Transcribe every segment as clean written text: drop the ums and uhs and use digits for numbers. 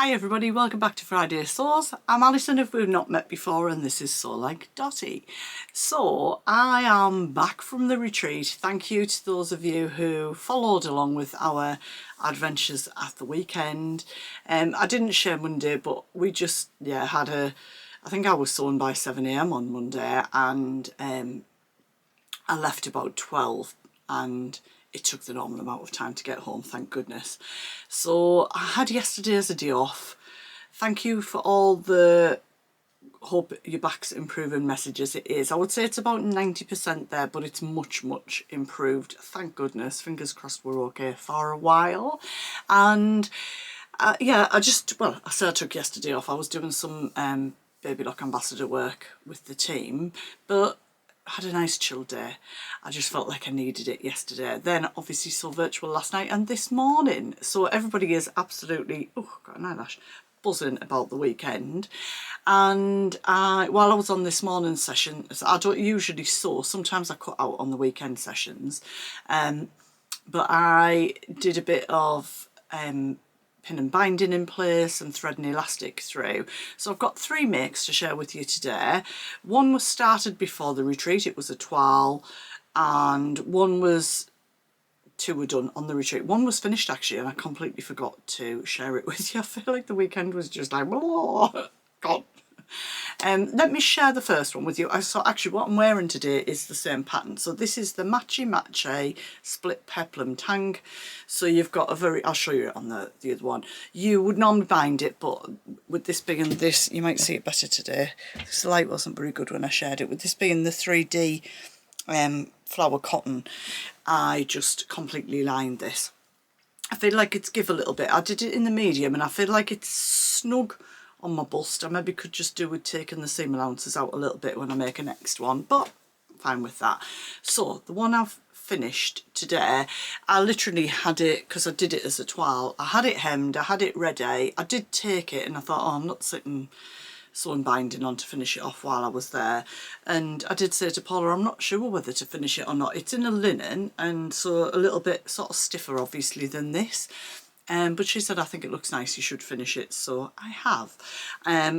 Hi everybody, welcome back to Friday Sews. I'm Alison if we've not met before, and this is Sew Like Dotty. So I am back from the retreat. Thank you to those of you who followed along with our adventures at the weekend. I didn't share Monday, but we just had I think I was sewing by 7 AM on Monday, and I left about 12, and it took the normal amount of time to get home, thank goodness. So I had yesterday as a day off. Thank you for all the hope your back's improving messages. It is. I would say it's about 90% there, but it's much improved. Thank goodness. Fingers crossed we're okay for a while. And I said I took yesterday off. I was doing some Baby Lock Ambassador work with the team, but had a nice chill day. I just felt like I needed it yesterday. Then obviously saw virtual last night and this morning. So everybody is absolutely, got an eyelash, buzzing about the weekend. And while I was on this morning's session, I don't usually sew. Sometimes I cut out on the weekend sessions. But I did a bit of pin and binding in place and threading elastic through. So I've got 3 makes to share with you today. One was started before the retreat, it was a toile, and 2 were done on the retreat. One was finished actually, and I completely forgot to share it with you. I feel like the weekend was just like, oh God. Let me share the first one with you. So actually what I'm wearing today is the same pattern. So this is the Matchy split peplum tang. So you've got I'll show you it on the other one. You would normally bind it, but with this being this, you might see it better today. This light wasn't very good when I shared it. With this being the 3D flower cotton, I just completely lined this. I feel like it's give a little bit. I did it in the medium and I feel like it's snug on my bust. I maybe could just do with taking the seam allowances out a little bit when I make a next one, but I'm fine with that. So the one I've finished today, I literally had it, because I did it as a toile, I had it hemmed, I had it ready. I did take it and I thought, I'm not sitting sewing binding on to finish it off while I was there. And I did say to Paula, I'm not sure whether to finish it or not. It's in a linen, and so a little bit sort of stiffer obviously than this. But she said, I think it looks nice, you should finish it. So I have.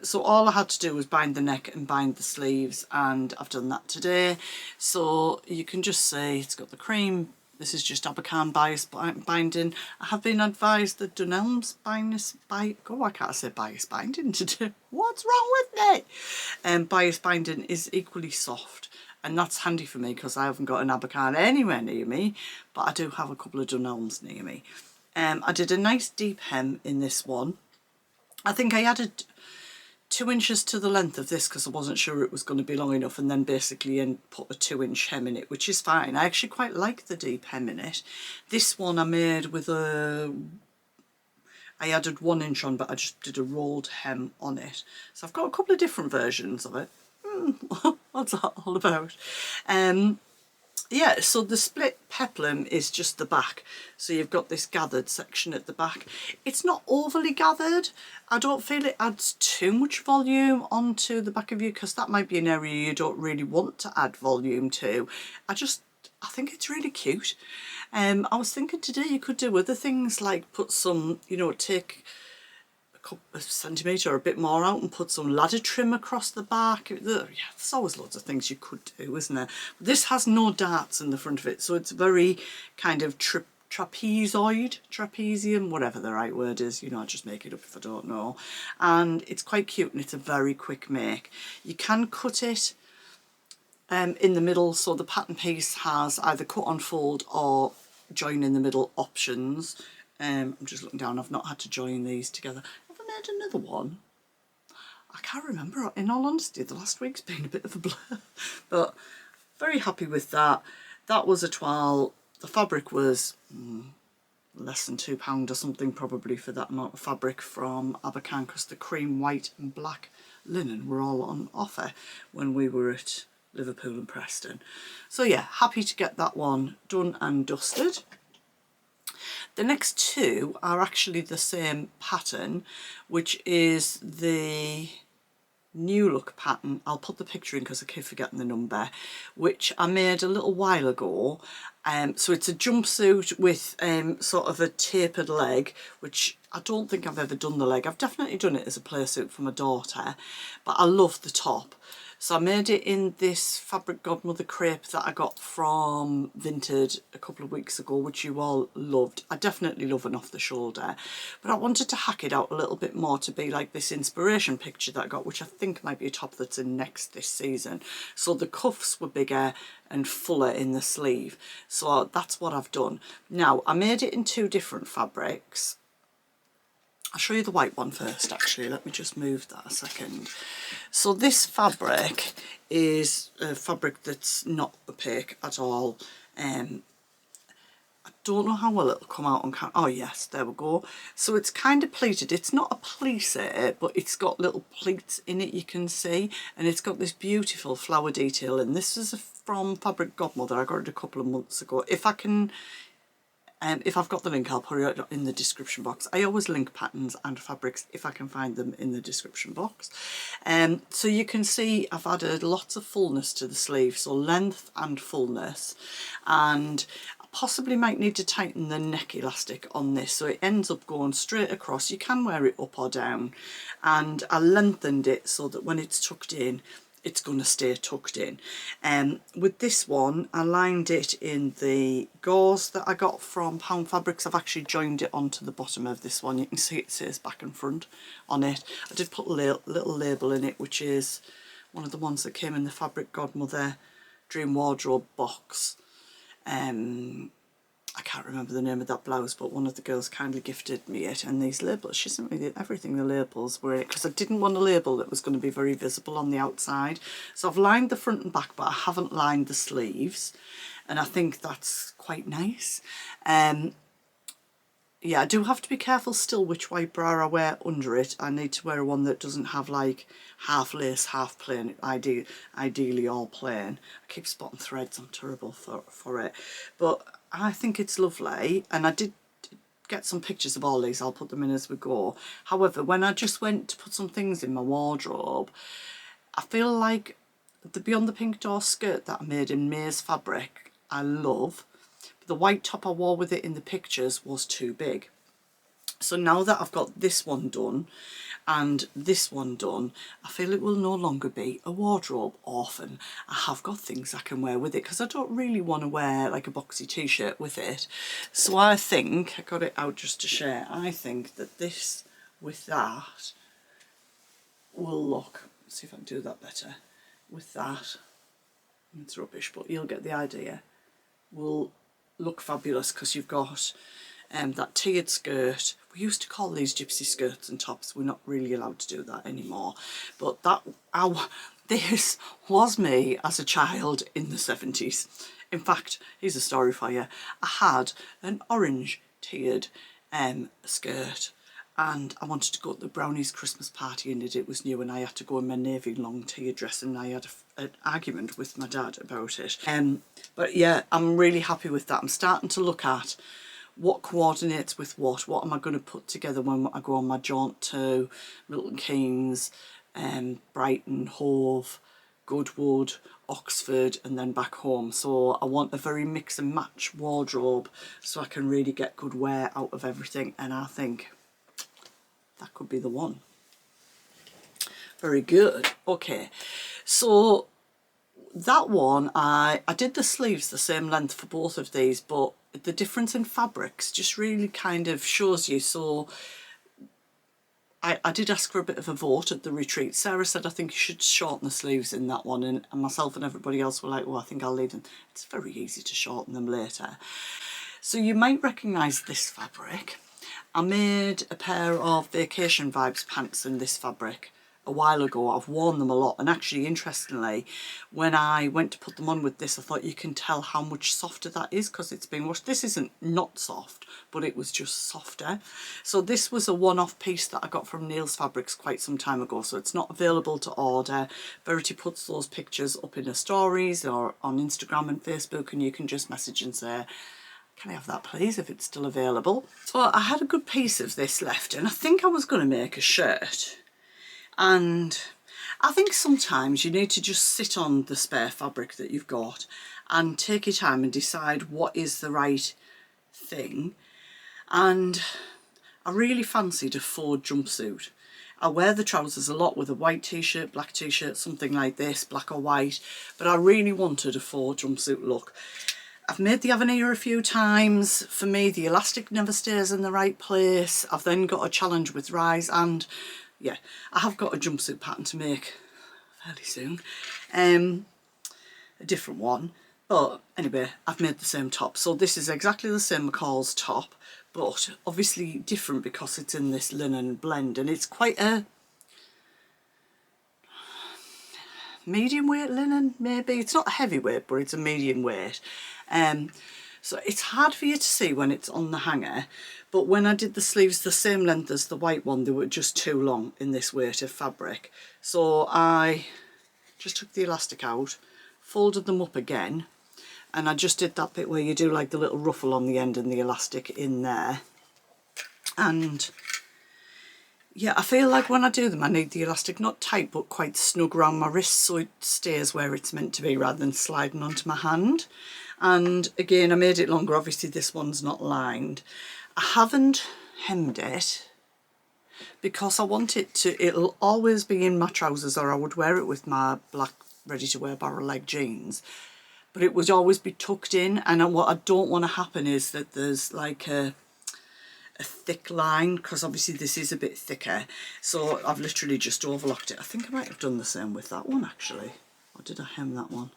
So all I had to do was bind the neck and bind the sleeves, and I've done that today. So you can just see it's got the cream. This is just Abercarn bias binding. I have been advised that Dunelm's why can't I say bias binding today? What's wrong with me? Bias binding is equally soft. And that's handy for me because I haven't got an Abercarn anywhere near me, but I do have a couple of Dunelms near me. I did a nice deep hem in this one. I think I added 2 inches to the length of this because I wasn't sure it was going to be long enough, and then basically put a 2-inch hem in it, which is fine. I actually quite like the deep hem in it. This one I made with I added 1 inch on, but I just did a rolled hem on it. So I've got a couple of different versions of it. What's that all about? Yeah, so the split peplum is just the back. So you've got this gathered section at the back. It's not overly gathered. I don't feel it adds too much volume onto the back of you, because that might be an area you don't really want to add volume to. I think it's really cute. I was thinking today you could do other things like put some, take a centimetre or a bit more out and put some ladder trim across the back. Yeah, there's always loads of things you could do, isn't there? But this has no darts in the front of it, so it's very kind of trapezium, whatever the right word is. I just make it up if I don't know. And it's quite cute, and it's a very quick make. You can cut it in the middle, so the pattern piece has either cut on fold or join in the middle options. I'm just looking down, I've not had to join these together. Made another one. I can't remember, in all honesty. The last week's been a bit of a blur, but very happy with that. That was a toile. The fabric was less than £2 or something probably for that amount of fabric from Abercarn, because the cream, white and black linen were all on offer when we were at Liverpool and Preston. So yeah, happy to get that one done and dusted. The next 2 are actually the same pattern, which is the New Look pattern. I'll put the picture in because I keep forgetting the number, which I made a little while ago. So it's a jumpsuit with sort of a tapered leg, which I don't think I've ever done the leg. I've definitely done it as a play suit for my daughter, but I love the top. So I made it in this Fabric Godmother crepe that I got from Vinted a couple of weeks ago, which you all loved. I definitely love an off the shoulder, but I wanted to hack it out a little bit more to be like this inspiration picture that I got, which I think might be a top that's in next this season. So the cuffs were bigger and fuller in the sleeve. So that's what I've done. Now, I made it in two different fabrics. I'll show you the white one first, actually. Let me just move that a second. So this fabric is a fabric that's not opaque at all. I don't know how well it'll come out on camera. Oh yes, there we go. So it's kind of pleated. It's not a pleated, but it's got little pleats in it, you can see. And it's got this beautiful flower detail. And this is from Fabric Godmother. I got it a couple of months ago. If I've got the link, I'll put it in the description box. I always link patterns and fabrics if I can find them in the description box. So you can see I've added lots of fullness to the sleeve, so length and fullness. And I possibly might need to tighten the neck elastic on this so it ends up going straight across. You can wear it up or down. And I lengthened it so that when it's tucked in, it's going to stay tucked in. With this one, I lined it in the gauze that I got from Pound Fabrics. I've actually joined it onto the bottom of this one. You can see it says back and front on it. I did put a little label in it, which is one of the ones that came in the Fabric Godmother Dream Wardrobe box. I can't remember the name of that blouse, but one of the girls kindly gifted me it, and these labels, she sent me everything the labels were in it, because I didn't want a label that was going to be very visible on the outside. So I've lined the front and back, but I haven't lined the sleeves, and I think that's quite nice. Yeah, I do have to be careful still which white bra I wear under it. I need to wear one that doesn't have like half lace, half plain, ideally all plain. I keep spotting threads, I'm terrible for it. But I think it's lovely, and I did get some pictures of all these. I'll put them in as we go. However, when I just went to put some things in my wardrobe, I feel like the Beyond the Pink Door skirt that I made in maize fabric, I love. The white top I wore with it in the pictures was too big. So now that I've got this one done and this one done, I feel it will no longer be a wardrobe orphan. I have got things I can wear with it because I don't really want to wear like a boxy t-shirt with it. So I think, I got it out just to share, I think that this with that will look, let's see if I can do that better, with that, it's rubbish but you'll get the idea, will look fabulous because you've got that tiered skirt. We used to call these gypsy skirts and tops. We're not really allowed to do that anymore. But this was me as a child in the 70s. In fact, here's a story for you. I had an orange tiered skirt, and I wanted to go to the Brownies Christmas party, and it was new, and I had to go in my navy long tiered dress, and I had an argument with my dad about it. But yeah, I'm really happy with that. I'm starting to look at what coordinates with what am I going to put together when I go on my jaunt to Milton Keynes, Brighton, Hove, Goodwood, Oxford, and then back home. So I want a very mix and match wardrobe so I can really get good wear out of everything, and I think that could be the one. Very good. Okay, so that one, I did the sleeves the same length for both of these, but the difference in fabrics just really kind of shows you. So I did ask for a bit of a vote at the retreat. Sarah said I think you should shorten the sleeves in that one, and myself and everybody else were like, well, I think I'll leave them. It's very easy to shorten them later. So you might recognise this fabric. I made a pair of Vacation Vibes pants in this fabric a while ago. I've worn them a lot, and actually interestingly when I went to put them on with this, I thought you can tell how much softer that is because it's been washed. This isn't not soft, but it was just softer. So this was a one-off piece that I got from Neil's Fabrics quite some time ago, so it's not available to order. Verity puts those pictures up in her stories or on Instagram and Facebook, and you can just message and say, can I have that please, if it's still available. So I had a good piece of this left, and I think I was going to make a shirt. And I think sometimes you need to just sit on the spare fabric that you've got and take your time and decide what is the right thing. And I really fancied a faux jumpsuit. I wear the trousers a lot with a white t-shirt, black t-shirt, something like this, black or white, but I really wanted a faux jumpsuit look. I've made the Avenir a few times. For me, the elastic never stays in the right place. I've then got a challenge with rise, and yeah, I have got a jumpsuit pattern to make fairly soon. A different one. But anyway, I've made the same top. So this is exactly the same McCall's top, but obviously different because it's in this linen blend, and it's quite a medium weight linen, maybe. It's not heavyweight, but it's a medium weight. So it's hard for you to see when it's on the hanger, but when I did the sleeves the same length as the white one, they were just too long in this weight of fabric. So I just took the elastic out, folded them up again, and I just did that bit where you do like the little ruffle on the end and the elastic in there. And yeah, I feel like when I do them, I need the elastic not tight but quite snug around my wrist so it stays where it's meant to be rather than sliding onto my hand. And again, I made it longer. Obviously this one's not lined. I haven't hemmed it because I want it to, it'll always be in my trousers, or I would wear it with my black ready-to-wear barrel leg jeans, but it would always be tucked in. And what I don't want to happen is that there's like a thick line, because obviously this is a bit thicker. So I've literally just overlocked it. I think I might have done the same with that one actually. Or did I hem that one?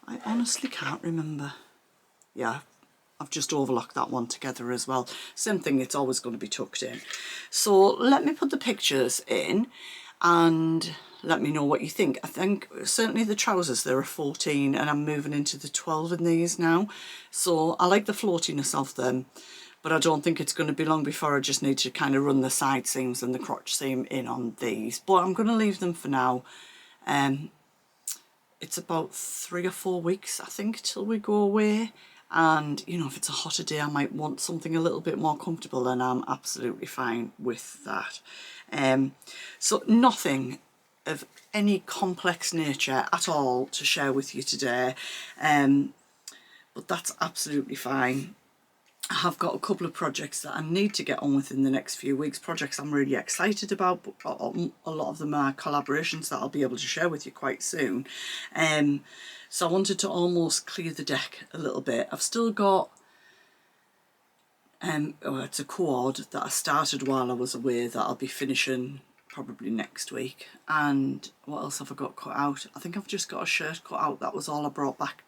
I honestly can't remember. Yeah, I've just overlocked that one together as well. Same thing, it's always going to be tucked in. So let me put the pictures in and let me know what you think. I think certainly the trousers, they're a 14 and I'm moving into the 12 in these now. So I like the floatiness of them, but I don't think it's going to be long before I just need to kind of run the side seams and the crotch seam in on these. But I'm going to leave them for now. It's about 3 or 4 weeks, I think, till we go away. And, you know, if it's a hotter day, I might want something a little bit more comfortable, and I'm absolutely fine with that. So nothing of any complex nature at all to share with you today. But that's absolutely fine. I have got a couple of projects that I need to get on with in the next few weeks, projects I'm really excited about, but a lot of them are collaborations that I'll be able to share with you quite soon. So I wanted to almost clear the deck a little bit. I've still got, it's a cord that I started while I was away that I'll be finishing probably next week. And what else have I got cut out? I think I've just got a shirt cut out. That was all I brought back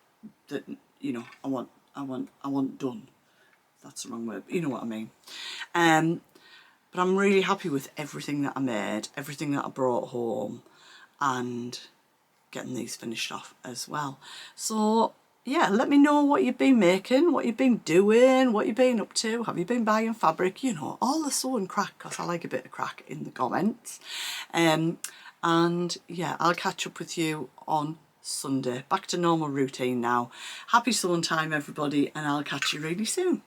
that, you know, I want done. That's the wrong word, but you know what I mean. But I'm really happy with everything that I made, everything that I brought home, and getting these finished off as well. So yeah, let me know what you've been making, what you've been doing, what you've been up to. Have you been buying fabric? You know, all the sewing crack, because I like a bit of crack, in the comments. And yeah, I'll catch up with you on Sunday. Back to normal routine now. Happy sewing time, everybody, and I'll catch you really soon.